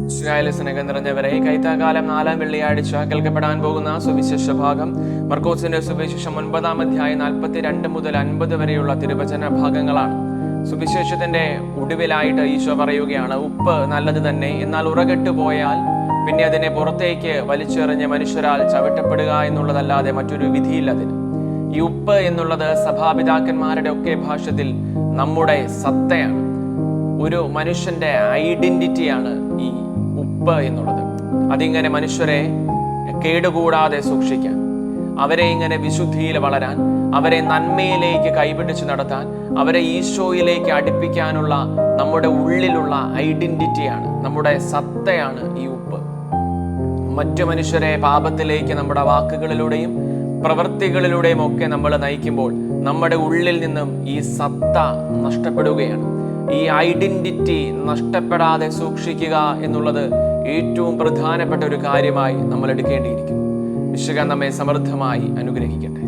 സ്നേഹം നിറഞ്ഞവരെ, കൈത്താകാലം 4-ാം വെള്ളിയാഴ്ച കേൾക്കപ്പെടാൻ പോകുന്ന സുവിശേഷ ഭാഗം മർക്കോസിന്റെ സുവിശേഷം 9-ാം അധ്യായം 42 മുതൽ 50 വരെയുള്ള തിരുവചന ഭാഗങ്ങളാണ്. സുവിശേഷത്തിന്റെ ഒടുവിലായിട്ട് ഈശോ പറയുകയാണ്, ഉപ്പ് നല്ലത് തന്നെ, എന്നാൽ ഉറകെട്ടു പോയാൽ പിന്നെ അതിനെ പുറത്തേക്ക് വലിച്ചെറിഞ്ഞ് മനുഷ്യരാൽ ചവിട്ടപ്പെടുക എന്നുള്ളതല്ലാതെ മറ്റൊരു വിധിയില്ല അതിന്. ഈ ഉപ്പ് എന്നുള്ളത് സഭാപിതാക്കന്മാരുടെ ഒക്കെ ഭാഷത്തിൽ നമ്മുടെ സത്തയാണ്. ഒരു മനുഷ്യന്റെ ഐഡന്റിറ്റിയാണ് ഈ ഉപ്പ് എന്നുള്ളത്. അതിങ്ങനെ മനുഷ്യരെ കേടുകൂടാതെ സൂക്ഷിക്കാൻ, അവരെ ഇങ്ങനെ വിശുദ്ധിയിൽ വളരാൻ, അവരെ നന്മയിലേക്ക് കൈപിടിച്ച് നടത്താൻ, അവരെ ഈശോയിലേക്ക് അടുപ്പിക്കാനുള്ള നമ്മുടെ ഉള്ളിലുള്ള ഐഡന്റിറ്റിയാണ്, നമ്മുടെ സത്തയാണ് ഈ ഉപ്പ്. മറ്റു മനുഷ്യരെ പാപത്തിലേക്ക് നമ്മുടെ വാക്കുകളിലൂടെയും പ്രവൃത്തികളിലൂടെയും ഒക്കെ നമ്മൾ നയിക്കുമ്പോൾ നമ്മുടെ ഉള്ളിൽ നിന്നും ഈ സത്ത നഷ്ടപ്പെടുകയാണ്. ഈ ഐഡന്റിറ്റി നഷ്ടപ്പെടാതെ സൂക്ഷിക്കുക എന്നുള്ളത് ഏറ്റവും പ്രധാനപ്പെട്ട ഒരു കാര്യമായി നമ്മൾ എടുക്കേണ്ടിയിരിക്കുന്നു. ഈശോ നമ്മെ സമൃദ്ധമായി അനുഗ്രഹിക്കട്ടെ.